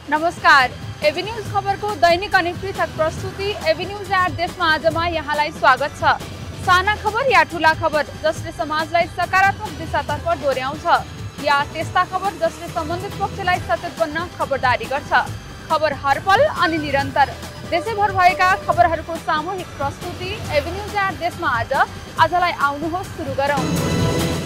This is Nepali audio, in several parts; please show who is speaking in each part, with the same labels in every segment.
Speaker 1: नमस्कार। एबी न्यूज खबरको दैनिक अनि पृथक प्रस्तुति एबी न्यूज एट देशमा आजमा यहाँलाई स्वागत छ। साना खबर या ठूला खबर जसले समाजलाई सकारात्मक दिशातर्फ डोर्याउँछ या त्यस्ता खबर जसले सम्बन्धित पक्षलाई सचेत बन्न खबरदारी गर्छ। खबर हरपल अनि निरन्तर देशैभर भएका खबरहरूको सामूहिक प्रस्तुति एबी न्यूज एट देशमा आजलाई आउनुहोस् सुरु गरौँ।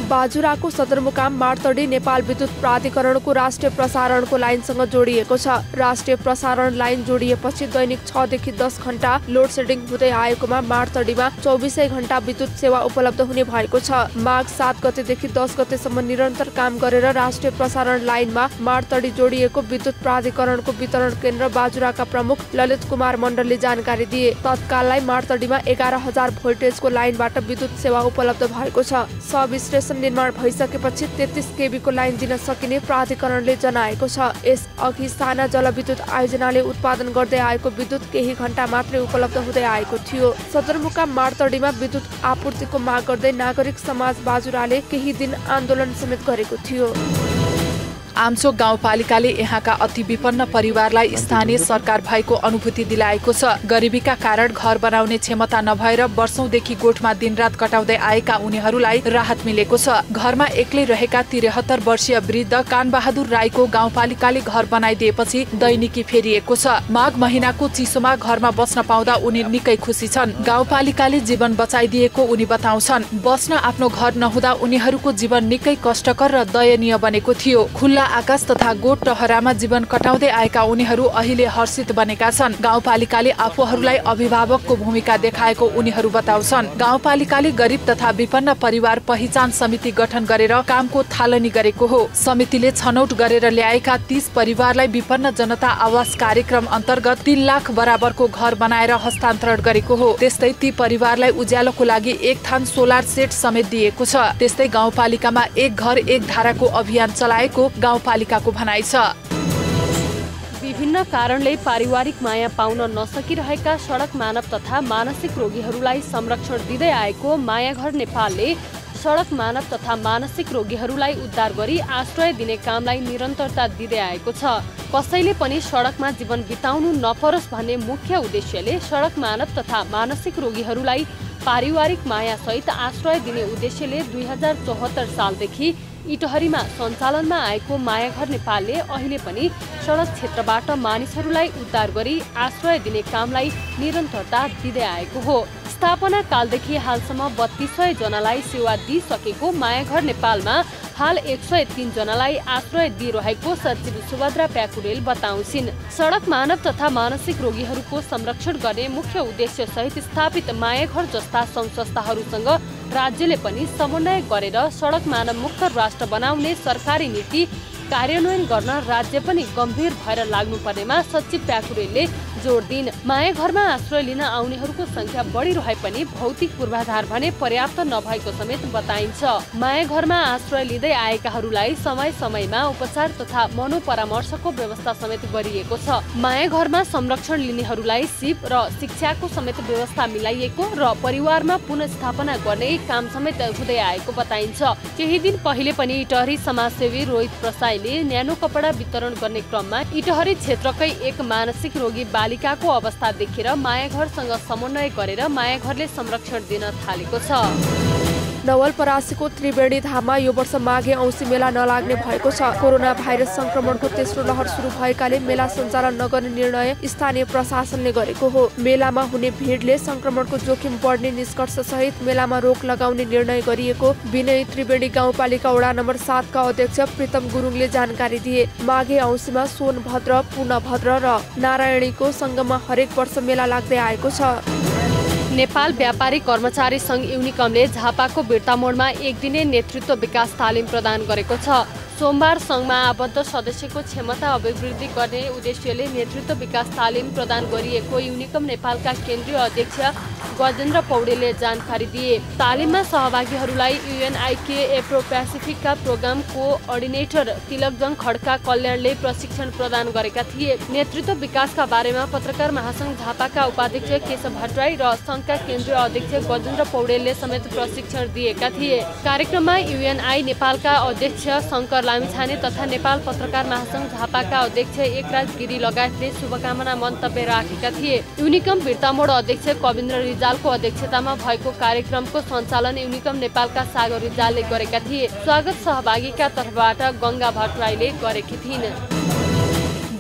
Speaker 2: बाजुराको सदरमुकाम मार्तडी नेपाल विद्युत प्राधिकरणको राष्ट्रिय प्रसारणको लाइनसँग जोडिएको छ। राष्ट्रिय प्रसारण लाइन जोडिएपछि दैनिक 6 देखि 10 घण्टा लोड सेडिङ हुँदै आएकोमा मार्तडीमा 24 घण्टा विद्युत सेवा उपलब्ध हुने भएको छ। माघ 7 गतेदेखि 10 गतेसम्म निरन्तर काम गरेर राष्ट्रिय प्रसारण लाइनमा मार्तडी जोडिएको विद्युत प्राधिकरणको वितरण केन्द्र बाजुराका प्रमुख ललित कुमार मण्डलले जानकारी दिए। तत्काललाई मार्तडीमा 11,000 भोल्टेजको लाइनबाट विद्युत सेवा उपलब्ध भएको छ। सब स्टेसन निर्माण भइसकेपछि 33 केबीको लाइन दिन सकिने प्राधिकरणले जनाएको छ। यस अघि साना जलविद्युत आयोजनाले उत्पादन गर्दै आएको विद्युत केही घण्टा मात्रै उपलब्ध हुँदै आएको थियो। सदरमुकाम मार्तडीमा विद्युत आपूर्तिको माग गर्दै नागरिक समाज बाजुराले केही दिन आन्दोलन समेत गरेको थियो।
Speaker 3: आमचोक गाउँपालिकाले यहाँका अति विपन्न परिवारलाई स्थानीय सरकार भएको अनुभूति दिलाएको छ। गरिबीका कारण घर बनाउने क्षमता नभएर वर्षौंदेखि गोठमा दिनरात कटाउँदै आएका उनीहरूलाई राहत मिलेको छ। घरमा एक्लै रहेका 73 वर्षीय वृद्ध कानबहादुर राईको गाउँपालिकाले घर बनाइदिएपछि दैनिकी फेरिएको छ। माघ महिनाको चिसोमा घरमा बस्न पाउँदा उनी निकै खुसी छन्। गाउँपालिकाले जीवन बचाइदिएको उनी बताउँछन्। बस्न आफ्नो घर नहुँदा उनीहरूको जीवन निकै कष्टकर र दयनीय बनेको थियो। खुल्ला आकाश तथा गोठ टहरामा जीवन कटाउँदै आएका उनीहरू अहिले हर्षित बनेका छन्। गाउँपालिकाले आफूहरूलाई अभिभावकको भूमिका देखाएको उनीहरू बताउँछन्। गाउँपालिकाले गरिब तथा विपन्न परिवार पहिचान समिति गठन गरेर कामको थालनी गरेको हो। समितिले छनौट गरेर ल्याएका 30 परिवारलाई विपन्न जनता आवास कार्यक्रम अन्तर्गत 3 लाख बराबरको घर बनाएर हस्तान्तरण गरेको हो। त्यस्तै ती परिवारलाई उज्यालोको लागि एक थान सोलर सेट समेत दिएको छ। त्यस्तै गाउँपालिकामा एक घर एक धाराको अभियान चलाएको गाउँपालिकाको भनाइ छ।
Speaker 4: विभिन्न कारणले पारिवारिक माया पाउन नसकिरहेका सडक मानव तथा मानसिक रोगीहरूलाई संरक्षण दिँदै आएको मायाघर नेपालले सडक मानव तथा मानसिक रोगीहरूलाई उद्धार गरी आश्रय दिने कामलाई निरन्तरता दिँदै आएको छ। कसैले पनि सडकमा जीवन बिताउनु नपरोस् भन्ने मुख्य उद्देश्यले सडक मानव तथा मानसिक रोगीहरूलाई पारिवारिक माया सहित आश्रय दिने उद्देश्यले 2074 सालदेखि इटहरीमा सञ्चालनमा आएको मायाघर नेपालले अहिले पनि सडक क्षेत्रबाट मानिसहरूलाई उद्धार गरी आश्रय दिने कामलाई निरन्तरता दिँदै आएको हो। स्थापना कालदेखि हालसम्म 3200 जनालाई सेवा दिइसकेको मायाघर नेपालमा हाल 103 जनालाई आश्रय दिइरहेको सचिव सुभद्रा प्याकुरेल बताउँछिन्। सडक मानव तथा मानसिक रोगीहरूको संरक्षण गर्ने मुख्य उद्देश्य सहित स्थापित मायाघर जस्ता संस्थाहरूसँग राज्यले पनि समन्वय गरेर सडक मानव मुक्त राष्ट्र बनाउने सरकारी नीति कार्यान्वयन गर्न राज्य पनि गम्भीर भएर लाग्नुपर्नेमा सचिव प्याकुरेलले जोड दिइन्। मायाघरमा आश्रय लिन आउनेहरूको संख्या बढिरहे पनि भौतिक पूर्वाधार भने पर्याप्त नभएको समेत बताइन्छ। मायाघरमा आश्रय लिँदै आएकाहरूलाई समय समयमा उपचार तथा मनोपरामर्शको व्यवस्था समेत गरिएको छ। मायाघरमा संरक्षण लिनेहरूलाई सिप र शिक्षाको समेत व्यवस्था मिलाइएको र परिवारमा पुनर्स्थापना गर्ने काम समेत हुँदै आएको बताइन्छ। केही दिन पहिले पनि इटहरी समाजसेवी रोहित प्रसाईले न्यानो कपडा वितरण गर्ने क्रममा इटहरी क्षेत्रकै एक मानसिक रोगी बालिकाको अवस्था देखेर मायाघरसँग समन्वय गरेर मायाघरले संरक्षण दिन थालेको छ।
Speaker 2: नवलपरासीको त्रिवेणी धाममा यो वर्ष माघे औँसी मेला नलाग्ने भएको छ। कोरोना भाइरस संक्रमणको तेस्रो लहर सुरु भएकाले मेला सञ्चालन नगर्ने निर्णय स्थानीय प्रशासनले गरेको हो। मेलामा हुने भिडले संक्रमणको जोखिम बढ्ने निष्कर्ष सहित मेलामा रोक लगाउने निर्णय गरिएको विनय त्रिवेणी गाउँपालिका वडा नम्बर 7 का अध्यक्ष प्रीतम गुरुङले जानकारी दिए। माघे औँसीमा सोनभद्र, पूर्णभद्र र नारायणीको सङ्गममा हरेक वर्ष मेला लाग्दै आएको छ।
Speaker 4: नेपाल व्यापारी कर्मचारी संघ युनिकमले झापाको बिर्तामोडमा एक दिने नेतृत्व विकास तालिम प्रदान गरेको छ। सोमबार संघमा आबद्ध सदस्यको क्षमता अभिवृद्धि गर्ने उद्देश्यले नेतृत्व विकास तालिम प्रदान गरिएको युनिकम नेपालका केन्द्रीय अध्यक्ष गजेन्द्र पौडेलले जानकारी दिए। तालिममा सहभागीहरूलाई UNIK एफ्रो पेसिफिकका प्रोग्राम कोअर्डिनेटर तिलकजङ खड्का कल्याणले प्रशिक्षण प्रदान गरेका थिए। नेतृत्व विकासका बारेमा पत्रकार महासंघ झापाका उपाध्यक्ष केशव भट्टराई र संघका केन्द्रीय अध्यक्ष गजेन्द्र पौडेलले समेत प्रशिक्षण दिएका थिए। कार्यक्रममा UNI नेपालका अध्यक्ष शङ्कर लामिछाने तथा नेपाल पत्रकार महासंघ झापाका अध्यक्ष एकराज गिरी लगायतले शुभकामना मन्तव्य राखेका थिए। युनिकम बिर्तामोड अध्यक्ष कविन्द्र रिजालको अध्यक्षतामा भएको कार्यक्रमको सञ्चालन युनिकम नेपालका सागर रिजालले गरेका थिए। स्वागत सहभागीका तर्फबाट गंगा भट्टराईले गरेकी थिइन्।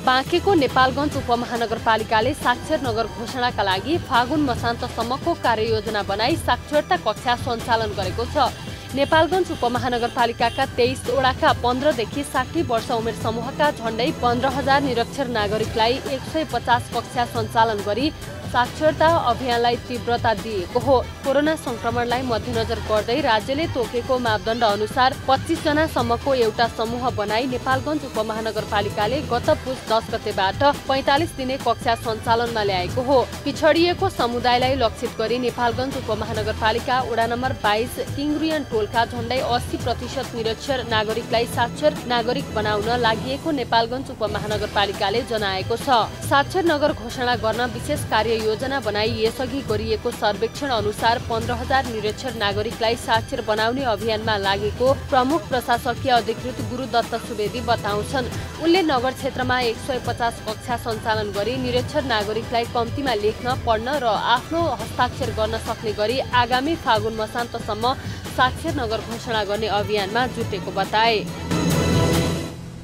Speaker 4: बाँकेको नेपालगञ्ज उपमहानगरपालिकाले साक्षर नगर घोषणाका लागि फागुन मसान्तसम्मको कार्ययोजना बनाई साक्षरता कक्षा सञ्चालन गरेको छ। नेपालगञ्ज उपमहानगरपालिकाका 23 वडाका 15 देखि 60 वर्ष उमेर समूहका झण्डै 15,000 निरक्षर नागरिकलाई 150 कक्षा सञ्चालन गरी साक्षरता अभियानलाई तीव्रता दिएको हो। कोरोना संक्रमणलाई मध्यनजर गर्दै राज्यले तोकेको मापदण्ड अनुसार 25 जनासम्मको एउटा समूह बनाई नेपालगञ्ज उपमहानगरपालिकाले गत पुस 10 गतेबाट 45 दिने कक्षा सञ्चालनमा ल्याएको हो। पिछडिएको समुदायलाई लक्षित गरी नेपालगञ्ज उपमहानगरपालिका वडा नम्बर 22 किङरियन टोलका झण्डै 80% निरक्षर नागरिकलाई साक्षर नागरिक बनाउन लागि नेपालगञ्ज उपमहानगरपालिकाले जनाएको छ। साक्षर नगर घोषणा गर्न विशेष कार्य योजना बनाई यसअघि गरिएको सर्वेक्षण अनुसार 15,000 निरक्षर नागरिकलाई साक्षर बनाउने अभियानमा लागेको प्रमुख प्रशासकीय अधिकृत गुरुदत्त सुवेदी बताउँछन्। उनले नगर क्षेत्रमा 150 कक्षा सञ्चालन गरी निरक्षर नागरिकलाई कम्तीमा लेख्न पढ्न र आफ्नो हस्ताक्षर गर्न सक्ने गरी आगामी फागुन मसान्तसम्म साक्षर नगर घोषणा गर्ने अभियानमा जुटेको बताए।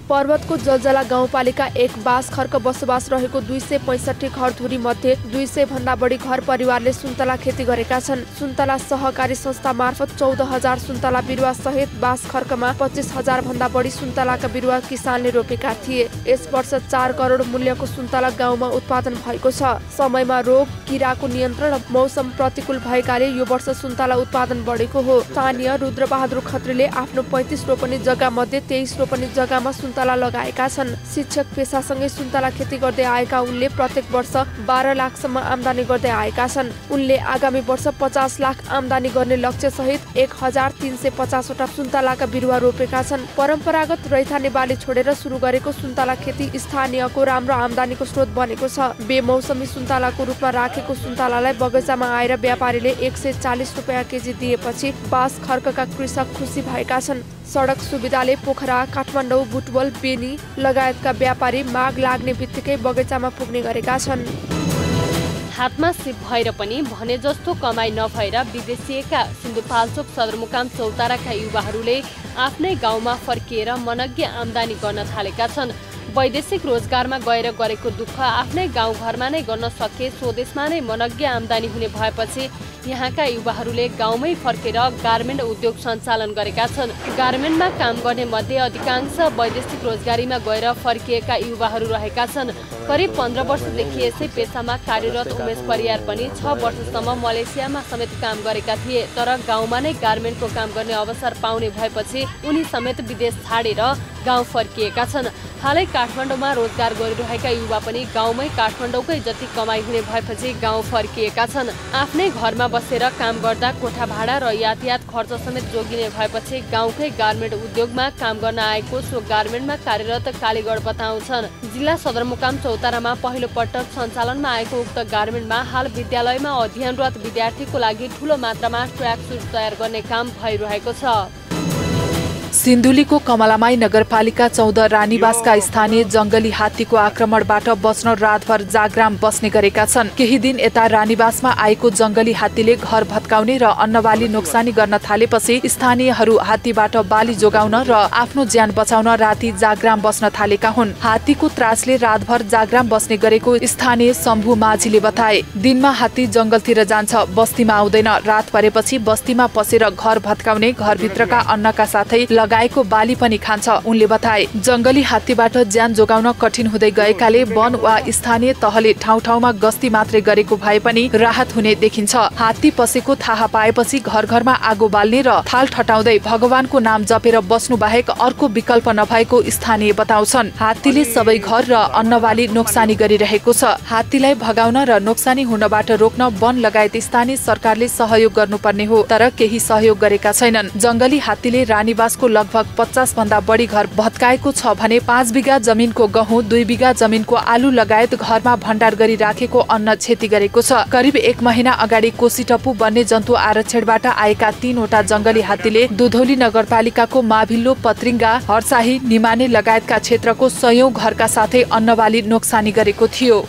Speaker 2: पर्वतको जलजला गाउँपालिका 1 बासखर्क बसोबास रहेको 265 घरधुरी मध्ये 200 भन्दा बढी घर परिवारले सुन्तला खेती गरेका छन्। सुन्तला सहकारी संस्था मार्फत 14,000 सुन्तला बिरुवा सहित बासखर्कमा 25,000 भन्दा बढी सुन्तलाका बिरुवा किसानले रोपेका थिए। यस वर्ष 4 करोड मूल्यको सुन्तला गाउँमा उत्पादन भएको छ। समयमा रोग किराको नियन्त्रण र मौसम प्रतिकूल भएकाले यो वर्ष सुन्तला उत्पादन बढेको हो। स्थानीय रुद्रबहादुर खत्रीले आफ्नो 35 रोपनी जग्गा मध्ये 23 रोपनी जग्गामा सुन्तला लगाएका छन्। शिक्षक पेसासँगै सुन्तला खेती गर्दै आएका उनले प्रत्येक वर्ष 12 लाखसम्म आम्दानी गर्दै आएका छन्। उनले आगामी वर्ष 50 लाख आम्दानी गर्ने लक्ष्य सहित 1350 वटा सुन्तलाका बिरुवा रोपेका छन्। परम्परागत रैथाने बाली छोडेर सुरु गरेको सुन्तला खेती स्थानीयको राम्रो आम्दानीको स्रोत बनेको छ। बेमौसमी सुन्तलाको रूपमा राखेको सुन्तलालाई बगैँचामा आएर व्यापारीले 140 रुपियाँ केजी दिएपछि बास खर्कका कृषक खुसी भएका छन्। सडक सुविधाले पोखरा, काठमाडौँ, बुटवल, बेनी लगायतका व्यापारी माग लाग्ने बित्तिकै बगैँचामा पुग्ने गरेका छन्।
Speaker 4: हातमा सिप भएर पनि भने जस्तो कमाई नभएर विदेशिएका सिन्धुपाल्चोक सदरमुकाम चौताराका युवाहरूले आफ्नै गाउँमा फर्किएर मनग्य आम्दानी गर्न थालेका छन्। वैदेशिक रोजगारमा गएर गरेको दुःख आफ्नै गाउँघरमा नै गर्न सके स्वदेशमा नै मनग्य आम्दानी हुने भएपछि यहाँका युवाहरूले गाउँमै फर्केर गार्मेन्ट उद्योग सञ्चालन गरेका छन्। गार्मेन्टमा काम गर्ने मध्ये अधिकांश वैदेशिक रोजगारीमा गएर फर्किएका युवाहरू रहेका छन्। करिब 15 वर्षदेखि यसै पेसामा कार्यरत उमेश परियार पनि 6 वर्षसम्म मलेसियामा समेत काम गरेका थिए, तर गाउँमा नै गार्मेन्टको काम गर्ने अवसर पाउने भएपछि उनी समेत विदेश छाडेर गाउँ फर्किएका छन्। हालै काठमाडौँमा रोजगार गरिरहेका युवा पनि गाउँमै काठमाडौँकै जति कमाई हुने भएपछि गाउँ फर्किएका छन्। आफ्नै घरमा बसेर काम गर्दा कोठा भाडा र यातायात खर्च समेत जोगिने भएपछि गाउँकै गार्मेन्ट उद्योगमा काम गर्न आएको सो गार्मेन्टमा कार्यरत कालीगढ बताउँछन्। जिल्ला सदरमुकाम चौतारामा पहिलो पटक सञ्चालनमा आएको उक्त गार्मेन्टमा हाल विद्यालयमा अध्ययनरत विद्यार्थीको लागि ठूलो मात्रामा ट्र्याक सुट तयार गर्ने काम भइरहेको छ।
Speaker 3: सिन्धुलीको कमलामाई नगरपालिका 14 रानीबासका स्थानीय जंगली हात्तीको आक्रमणबाट बच्न रातभर जाग्राम बस्ने गरेका छन्। केही दिन यता रानीबासमा आएको जंगली हात्तीले घर भत्काउने र अन्नबाली नोक्सानी गर्न थालेपछि स्थानीयहरू हात्तीबाट बाली जोगाउन र आफ्नो ज्यान बचाउन राति जाग्राम बस्न थालेका हुन्। हात्तीको त्रासले रातभर जाग्राम बस्ने गरेको स्थानीय शम्भु माझीले बताए। दिनमा हात्ती जंगलतिर जान्छ, बस्तीमा आउँदैन। रात परेपछि बस्तीमा पसेर घर भत्काउने, घरभित्रका अन्नका साथै लगायत गाईको बाली पनि खान्छ। उनले बताए जंगली हात्तीबाट ज्यान जोगाउन कठिन हुँदै गएकाले वन वा स्थानीय तहले ठाउँ ठाउँमा गस्ती मात्रै गरेको भए पनि राहत हुने देखिन्छ। हात्ती पसेको थाहा पाएपछि घर घरमा आगो बाल्ने र थाल ठटाउँदै भगवानको नाम जपेर बस्नु बाहेक अर्को विकल्प नभएको स्थानीय बताउँछन्। हात्तीले सबै घर र अन्नबाली नोक्सानी गरिरहेको छ। हात्तीलाई भगाउन र नोक्सानी हुनबाट रोक्न वन लगायत स्थानीय सरकारले सहयोग गर्नुपर्ने हो, तर केही सहयोग गरेका छैनन्। जंगली हात्तीले रानीबासको लगभग 50 भन्दा बढी घर भत्काएको छ भने 5 बिघा जमिनको गहुँ, 2 बिघा जमिनको आलु लगायत घरमा भण्डार गरी राखेको अन्न क्षति गरेको छ। करिब 1 महिना अगाडि कोसीटप्पु वन्यजन्तु आरक्षणबाट आएका 3 वटा जंगली हात्तीले दुधौली नगरपालिकाको माभिल्लो, पत्रिङ्गा, हर्साही, निमाने लगायतका क्षेत्रको 100औं घरका साथै अन्नबाली नोक्सानी गरेको थियो।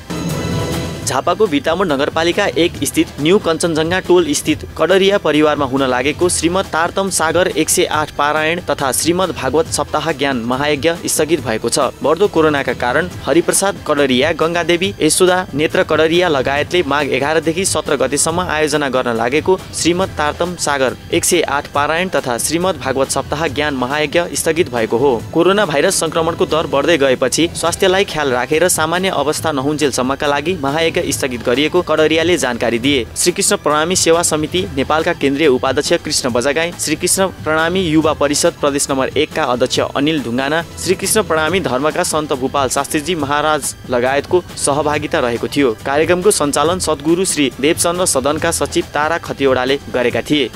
Speaker 5: झापाको भिरतामोड नगरपालिका 1 स्थित न्यू कञ्चनजङ्घा टोल स्थित कडरिया परिवारमा हुन लागेको श्रीमद् तारतम सागर 108 पारायण तथा श्रीमद् भागवत सप्ताह ज्ञान महायज्ञ स्थगित भएको छ। बढ्दो कोरोनाका कारण हरिप्रसाद कडरिया, गंगादेवी, यशोदा, नेत्र कडरिया लगायतले माघ 11 देखि 17 गतेसम्म आयोजना गर्न लागेको श्रीमद् तारतम सागर 108 पारायण तथा श्रीमद् भागवत सप्ताह ज्ञान महायज्ञ स्थगित भएको हो। कोरोना भाइरस संक्रमणको दर बढ्दै गएपछि स्वास्थ्यलाई ख्याल राखेर सामान्य अवस्था नहुन्जेलसम्मका लागि महायज्ञ स्थगित गरिएको कडरियाले जानकारी दिए। श्रीकृष्ण प्रणामी सेवा समिति नेपालका केन्द्रीय उपाध्यक्ष कृष्ण बजागाई, श्रीकृष्ण प्रणामी युवा परिषद प्रदेश नम्बर 1 का अध्यक्ष अनिल ढुङ्गाना, श्रीकृष्ण प्रणामी धर्मका सन्त भूपाल शास्त्रीजी महाराज लगायतको सहभागिता रहेको थियो। कार्यक्रमको सञ्चालन सद्गुरु श्री देवचन्द्र सदनका सचिव तारा खतिवडाले गरेका थिए।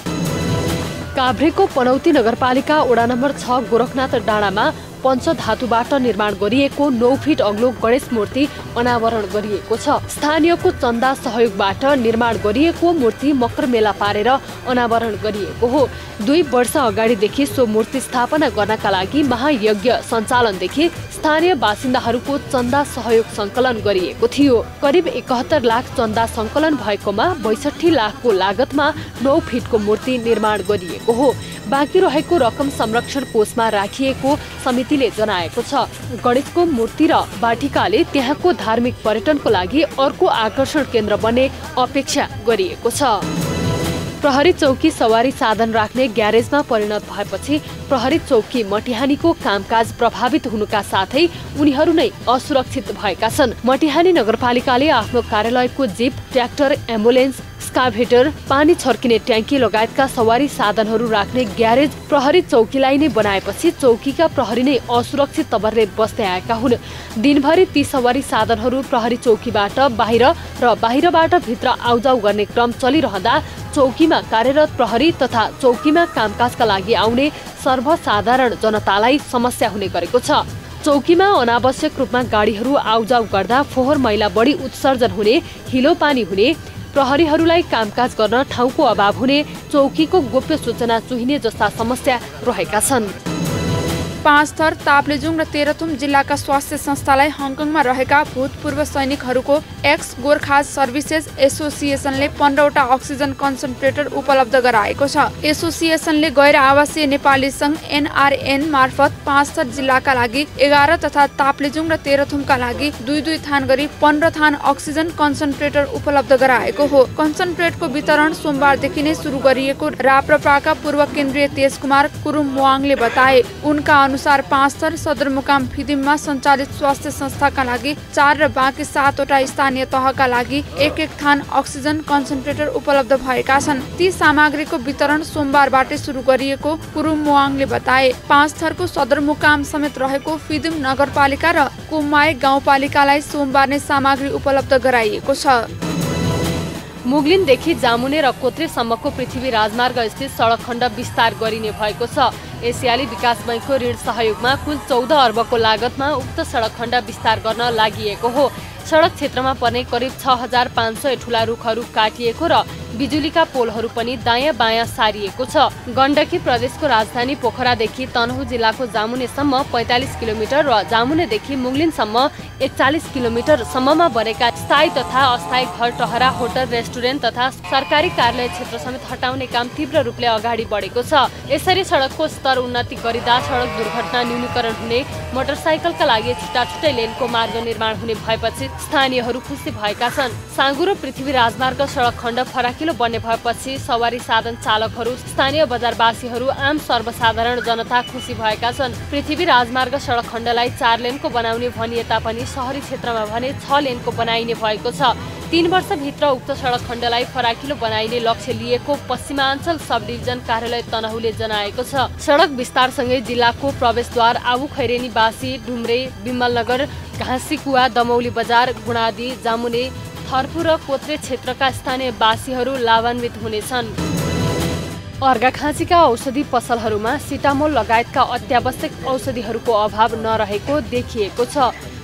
Speaker 4: काभ्रेको पनौती नगरपालिका वडा नम्बर 6 गोरखनाथ डाँडामा पञ्चधातुबाट निर्माण गरिएको 9 फिट अग्लो गणेश मूर्ति अनावरण गरिएको छ। स्थानीयको चन्दा सहयोगबाट निर्माण गरिएको मूर्ति मकर मेला पारेर अनावरण गरिएको हो। 2 वर्ष अगाडिदेखि सो मूर्ति स्थापना गर्नका लागि महायज्ञ सञ्चालनदेखि स्थानीय बासिन्दाहरूको चन्दा सहयोग सङ्कलन गरिएको थियो। करिब 71 लाख चन्दा सङ्कलन भएकोमा 62 लाखको लागतमा 9 फिटको मूर्ति निर्माण गरिएको हो। बाँकी रहेको रकम संरक्षण कोषमा राखिएको समितिले जनाएको छ। गणेशको मूर्ति र बाटिकाले त्यहाँको धार्मिक पर्यटनको लागि अर्को आकर्षण केन्द्र बन्ने अपेक्षा गरिएको छ। प्रहरी चौकी सवारी साधन राख्ने ग्यारेजमा परिणत भएपछि प्रहरी चौकी मटिहानीको कामकाज प्रभावित हुनुका साथै उनीहरू नै असुरक्षित भएका छन्। मटिहानी नगरपालिकाले आफ्नो कार्यालयको जीप, ट्र्याक्टर, एम्बुलेन्स, स्काभेटर, पानी छर्किने ट्याङ्की लगायतका सवारी साधनहरू राख्ने ग्यारेज प्रहरी चौकीलाई नै बनाएपछि चौकीका प्रहरी नै असुरक्षित तवरले बस्दै आएका हुन्। दिनभरि ती सवारी साधनहरू प्रहरी चौकीबाट बाहिर र बाहिरबाट भित्र आउजाउ गर्ने क्रम चलिरहँदा चौकीमा कार्यरत प्रहरी तथा चौकीमा कामकाजका लागि आउने सर्वसाधारण जनतालाई समस्या हुने गरेको छ। चौकीमा अनावश्यक रूपमा गाडीहरू आउजाउ गर्दा फोहोर मैला बढी उत्सर्जन हुने, हिलो पानी हुने, प्रहरीहरूलाई कामकाज गर्न ठाउँको अभाव हुने, चौकीको गोप्य सूचना चुहिने जस्ता समस्या रहेका छन्।
Speaker 2: पाँचथर, ताप्लेजुङ र तेह्रथुम जिल्लाका स्वास्थ्य संस्थालाई हङकङमा रहेका भूतपूर्व सैनिकहरूको एक्स गोर्खाज सर्भिसेज एसोसिएसनले 15 वटा अक्सिजन कन्सन्ट्रेटर उपलब्ध गराएको छ। एसोसिएसनले गैर आवासीय नेपाली संघ एनआरएन मार्फत पाँचथर जिल्लाका लागि 11 तथा ताप्लेजुङ र तेह्रथुमका लागि 2-2 थान गरी 15 थान अक्सिजन कन्सन्ट्रेटर उपलब्ध गराएको हो। कन्सन्ट्रेटको वितरण सोमबारदेखि नै सुरु गरिएको राप्रपाका पूर्व केन्द्रीय तेज कुमार कुरुम मुवाङले बताए। उनका अनुसार पाँचथर, सदरमुकाम फिदिममा सञ्चालित स्वास्थ्य संस्थाका लागि 4 र बाँकी 7 वटा स्थानीय तहका लागि 1-1 थान अक्सिजन कन्सन्ट्रेटर उपलब्ध भएका छन्। ती सामग्रीको वितरण सोमबारबाटै सुरु गरिएको कुरुम मुवाङले बताए। पाँचथरको सदरमुकाम समेत रहेको फिदिम नगरपालिका र कुमाई गाउँपालिकालाई सोमबार नै सामग्री उपलब्ध गराइएको छ।
Speaker 4: मुगलिनदेखि जामुने र कोत्रेसम्मको पृथ्वी राजमार्ग स्थित सडक खण्ड विस्तार गरिने भएको छ। एसियाली विकास बैंकको ऋण सहयोगमा कुल 14 अर्बको लागतमा उक्त सडक खण्ड विस्तार गर्न लागिएको हो। सडक क्षेत्रमा पर्ने करिब 6500 ठूला रुखहरू काटिएको र बिजुलीका पोलहरू पनि दायाँ बायाँ सारिएको छ। गण्डकी प्रदेशको राजधानी पोखरादेखि तनहुँ जिल्लाको जामुनेसम्म 45 किलोमिटर र जामुनेदेखि मुगलिनसम्म 41 किलोमिटर सम्ममा बनेका स्थायी तथा अस्थायी घर, टहरा, होटल, रेस्टुरेन्ट तथा सरकारी कार्यालय क्षेत्र समेत हटाउने काम तीव्र रूपले अगाडि बढेको छ। यसरी सडकको स्तर उन्नति गरिँदा सडक दुर्घटना न्यूनीकरण हुने, मोटरसाइकलका लागि छुट्टा-छुट्टै लेनको मार्ग निर्माण हुने भएपछि स्थानीयहरू खुसी भएका छन्। साँगुरो पृथ्वी राजमार्ग सडक खण्ड फराकिलो बन्ने भएपछि सवारी साधन चालकहरू, स्थानीय बजारवासीहरू, आम सर्वसाधारण जनता खुसी भएका छन्। पृथ्वी राजमार्ग सडक खण्डलाई 4 लेनको बनाउने भनिए तापनि शहरी क्षेत्रमा भने 6 लेनको बनाइने भएको छ। 3 वर्षभित्र उक्त सडक खण्डलाई फराकिलो बनाइने लक्ष्य लिएको पश्चिमाञ्चल सब डिभिजन कार्यालय तनहुले जनाएको छ। सडक विस्तारसँगै जिल्लाको प्रवेशद्वार आबु खैरेनी बासी, डुम्रे, बिमलनगर, घाँसीकुवा, दमौली बजार, गुणादी, जामुने, थर्पु र कोत्रे क्षेत्रका स्थानीय वासीहरू लाभान्वित हुनेछन्। अर्घाखाँचीका औषधि पसलहरूमा सिटामोल लगायतका अत्यावश्यक औषधिहरूको अभाव नरहेको देखिएको छ।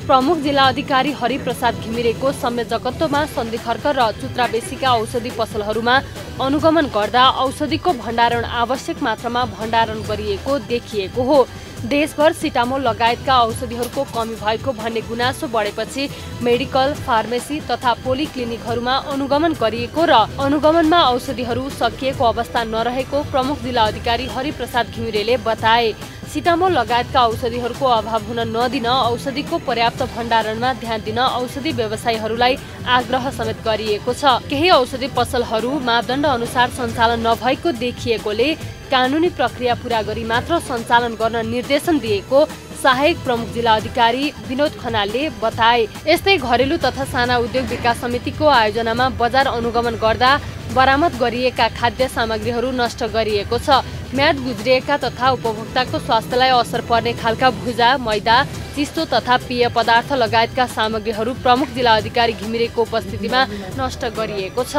Speaker 4: प्रमुख जिल्ला अधिकारी हरिप्रसाद घिमिरेको संयोजकत्वमा सन्धिखर्क र चुत्राबेसीका औषधि पसलहरूमा अनुगमन गर्दा औषधिको भण्डारण आवश्यक मात्रामा भण्डारण गरिएको देखिएको हो। देशभर सिटामोल लगायतका औषधिहरूको कमी भएको भन्ने गुनासो बढेपछि मेडिकल, फार्मेसी तथा पोलिक्लिनिकहरूमा अनुगमन गरिएको र अनुगमनमा औषधिहरू सकिएको अवस्था नरहेको प्रमुख जिल्ला अधिकारी हरिप्रसाद घिमिरेले बताए। सिटामोल लगायतका औषधिहरूको अभाव हुन नदिन औषधिको पर्याप्त भण्डारणमा ध्यान दिन औषधि व्यवसायीहरूलाई आग्रह समेत गरिएको छ। केही औषधि पसलहरू मापदण्ड अनुसार सञ्चालन नभएको देखिएकोले कानुनी प्रक्रिया पूरा गरी मात्र सञ्चालन गर्न निर्देशन दिएको सहायक प्रमुख जिल्ला अधिकारी विनोद खनालले बताए। यस्तै घरेलु तथा साना उद्योग विकास समितिको आयोजनामा बजार अनुगमन गर्दा बरामद गरिएका खाद्य सामग्रीहरू नष्ट गरिएको छ। म्याद गुज्रिएका तथा उपभोक्ताको स्वास्थ्यलाई असर पर्ने खालका भुजा, मैदा, चिसो तथा पेय पदार्थ लगायतका सामग्रीहरू प्रमुख जिल्ला अधिकारी घिमिरेको उपस्थितिमा नष्ट गरिएको छ।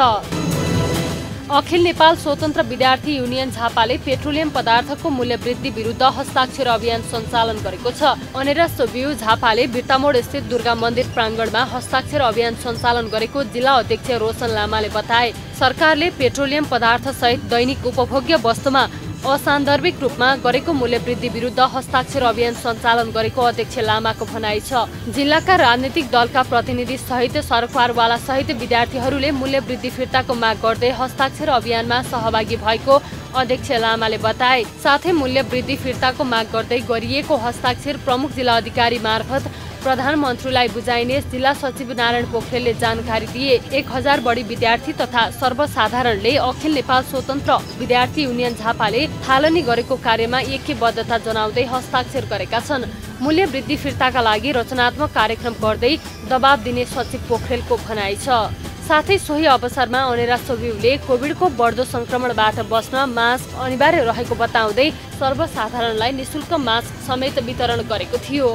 Speaker 4: अखिल नेपाल स्वतन्त्र विद्यार्थी युनियन झापाले पेट्रोलियम पदार्थको मूल्य वृद्धि विरुद्ध हस्ताक्षर अभियान सञ्चालन गरेको छ। अनेरा सोबियु झापाले बिर्तामोड स्थित दुर्गा मन्दिर प्राङ्गणमा हस्ताक्षर अभियान सञ्चालन गरेको जिल्ला अध्यक्ष रोशन लामाले बताए। सरकारले पेट्रोलियम पदार्थ सहित दैनिक उपभोग्य वस्तुमा असान्दर्भिक रूपमा गरेको मूल्य वृद्धि विरुद्ध हस्ताक्षर अभियान सञ्चालन गरेको अध्यक्ष लामाको भनाइ छ। जिल्लाका राजनीतिक दलका प्रतिनिधि सहित सरकारवाला सहित विद्यार्थीहरूले मूल्य वृद्धि फिर्ताको माग गर्दै हस्ताक्षर अभियानमा सहभागी भएको अध्यक्ष लामाले बताए। साथै मूल्य वृद्धि फिर्ताको माग गर्दै गरिएको हस्ताक्षर प्रमुख जिल्ला अधिकारी मार्फत प्रधानमन्त्रीलाई बुझाइने जिल्ला सचिव नारायण पोखरेलले जानकारी दिए। 1000 बढी विद्यार्थी तथा सर्वसाधारणले अखिल नेपाल स्वतन्त्र विद्यार्थी युनियन झापाले थालनी गरेको कार्यमा ऐक्यबद्धता जनाउँदै हस्ताक्षर गरेका छन्। मूल्य वृद्धि फिर्ताका लागि रचनात्मक कार्यक्रम गर्दै दबाब दिने सचिव पोखरेलको भनाइ छ। साथै सोही अवसरमा अनेरा सोबिउले कोभिडको बढ्दो संक्रमणबाट बस्न मास्क अनिवार्य रहेको बताउँदै सर्वसाधारणलाई निशुल्क मास्क समेत वितरण गरेको थियो।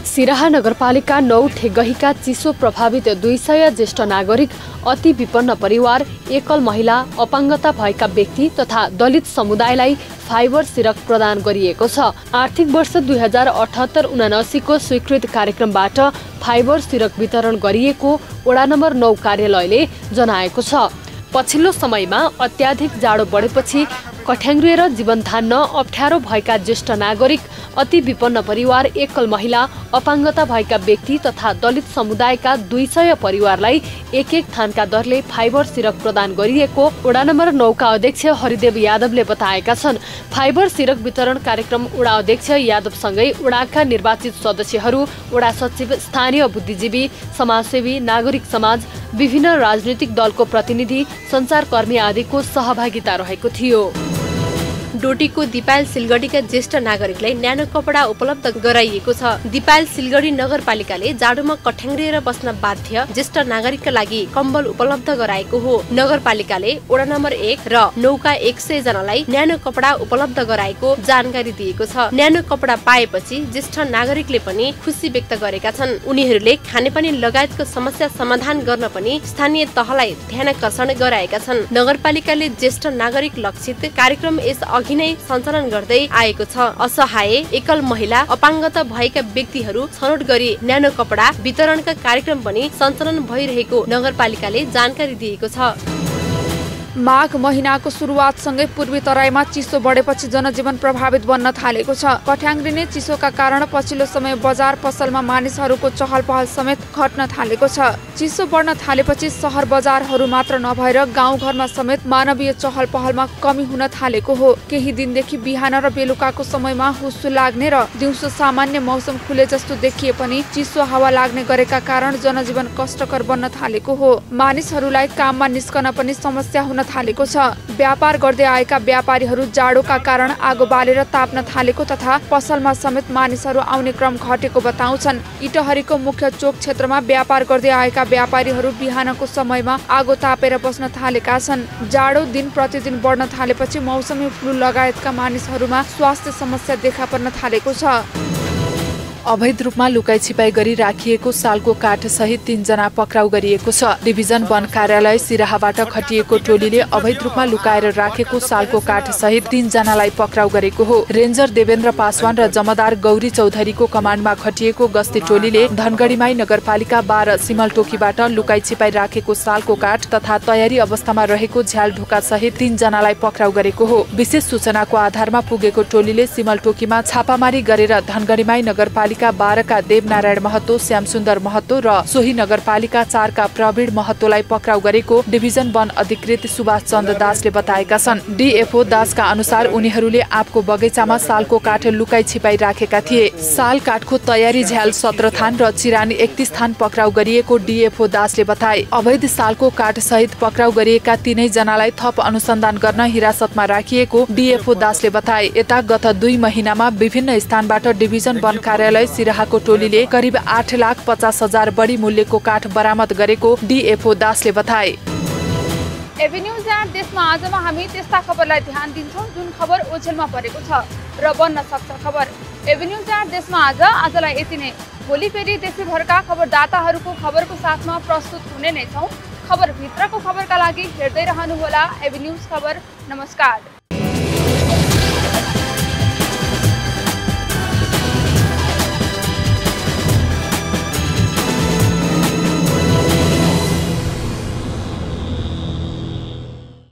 Speaker 4: सिराहा नगरपालिका 9 ठेगहीका चिसो प्रभावित 200 ज्येष्ठ नागरिक, अति विपन्न परिवार, एकल महिला, अपाङ्गता भएका व्यक्ति तथा दलित समुदायलाई फाइबर सिरक प्रदान गरिएको छ। आर्थिक वर्ष 2078-79 को स्वीकृत कार्यक्रमबाट फाइबर सिरक वितरण गरिएको वडा नम्बर 9 कार्यालयले जनाएको छ। पछिल्लो समयमा अत्याधिक जाडो बढेपछि कठ्याङ्ग्रिएर जीवन धान्न अप्ठ्यारो भएका ज्येष्ठ नागरिक, अति विपन्न परिवार, एकल महिला, अपाङ्गता भएका व्यक्ति तथा दलित समुदायका 200 परिवारलाई एक थानका दरले फाइबर सिरक प्रदान गरिएको वडा नम्बर 9 का अध्यक्ष हरिदेव यादवले बताएका छन्। फाइबर सिरक वितरण कार्यक्रम वडा अध्यक्ष यादवसँगै वडाका निर्वाचित सदस्यहरू, वडा सचिव, स्थानीय बुद्धिजीवी, समाजसेवी, नागरिक समाज, विभिन्न राजनीतिक दलको प्रतिनिधि, सञ्चारकर्मी आदिको सहभागिता रहेको थियो।
Speaker 2: डोटीको दिपायल सिलगढीका ज्येष्ठ नागरिकलाई न्यानो कपडा उपलब्ध गराइएको छ। दिपायल सिलगढी नगरपालिकाले जाडोमा कठ्याङ्ग्रिएर बस्न बाध्य ज्येष्ठ नागरिकका लागि कम्बल उपलब्ध गराएको हो। नगरपालिकाले वडा नम्बर 1 र 9 का 100 जनालाई न्यानो कपडा उपलब्ध गराएको जानकारी दिएको छ। न्यानो कपडा पाएपछि ज्येष्ठ नागरिकले पनि खुसी व्यक्त गरेका छन्। उनीहरूले खानेपानी लगायतको समस्या समाधान गर्न पनि स्थानीय तहलाई ध्यानाकर्षण गराएका छन्। नगरपालिकाले ज्येष्ठ नागरिक लक्षित कार्यक्रम यस अघि नै सञ्चालन गर्दै आएको छ। असहाय, एकल महिला, अपाङ्गता भएका व्यक्तिहरू छनौट गरी न्यानो कपडा वितरणका कार्यक्रम पनि सञ्चालन भइरहेको नगरपालिकाले जानकारी दिएको छ। माघ महिनाको सुरुवातसँगै पूर्वी तराईमा चिसो बढेपछि जनजीवन प्रभावित बन्न थालेको छ। कठ्याङ्ग्रिने चिसोका कारण पछिल्लो समय बजार पसलमा मानिसहरूको चहल पहल समेत घट्न थालेको छ। चिसो बढ्न थालेपछि सहर बजारहरू मात्र नभएर गाउँघरमा समेत मानवीय चहल पहलमा कमी हुन थालेको हो। केही दिनदेखि बिहान र बेलुकाको समयमा हुस्सु लाग्ने र दिउँसो सामान्य मौसम खुले जस्तो देखिए पनि चिसो हावा लाग्ने गरेका कारण जनजीवन कष्टकर बन्न थालेको हो। मानिसहरूलाई काममा निस्कन पनि समस्या हुन थालेको छ। व्यापार गर्दै आएका व्यापारीहरू जाडोका कारण आगो बालेर ताप्न थालेको तथा पसलमा समेत मानिसहरू आउने क्रम घटेको बताउँछन्। इटहरीको मुख्य चोक क्षेत्रमा व्यापार गर्दै आएका व्यापारीहरू बिहानको समयमा आगो तापेर बस्न थालेका छन्। जाडो दिन प्रतिदिन बढ्न थालेपछि मौसमी फ्लू लगायतका मानिसहरूमा स्वास्थ्य समस्या देखा पर्न थालेको छ।
Speaker 3: अवैध रूपमा लुकाई छिपाई गरी राखिएको सालको काठ सहित 3 जना पक्राउ गरिएको छ। डिभिजन वन कार्यालय सिराहाबाट खटिएको टोलीले अवैध रूपमा लुकाएर राखेको सालको काठ सहित 3 जनालाई पक्राउ गरेको हो। रेन्जर देवेन्द्र पासवान र जमदार गौरी चौधरीको कमान्डमा खटिएको गस्ती टोलीले धनगढीमाई नगरपालिका 12 सिमलटोकीबाट लुकाई छिपाई राखेको सालको काठ तथा तयारी अवस्थामा रहेको झ्याल ढोका सहित 3 जनालाई पक्राउ गरेको हो। विशेष सूचनाको आधारमा पुगेको टोलीले सिमलटोकीमा छापामारी गरेर धनगढीमाई नगरपालिका 12 का देवनारायण महतो, श्यामसुन्दर महतो र सोही नगरपालिका 4 का प्रवीण महतोलाई पक्राउ गरेको डिभिजन वन अधिकृत सुभाष चन्द्र दासले बताएका छन्। डीएफओ दासका अनुसार उनीहरूले आँपको बगैँचामा सालको काठ लुकाई छिपाई राखेका थिए। साल काठको तयारी झ्याल 17 थान र चिरानी 31 थान पक्राउ गरिएको डीएफओ दासले बताए। अवैध सालको काठ सहित पक्राउ गरिएका 3 जनालाई थप अनुसन्धान गर्न हिरासतमा राखिएको डीएफओ दासले बताए। यता गत 2 महिनामा विभिन्न स्थानबाट डिभिजन वन कार्यालय सिराहाको टोलीले करिब 8,50,000 बढी मूल्यको काठ बरामद गरेको डीएफओ दासले बताए।
Speaker 1: एबी न्यूज एट देशमा आजमा हामी त्यस्ता खबरलाई ध्यान दिन्छौं जुन खबर ओझेलमा परेको छ र बन्न सक्छ खबर। एबी न्यूज एट देशमा आजलाई यति नै। भोलि फेरि देशभरका खबरदाताहरूको खबरको साथमा प्रस्तुत हुने नै छौं। खबर भित्रको खबरका लागि हेर्दै रहनुहोला एबी न्यूज खबर। नमस्कार।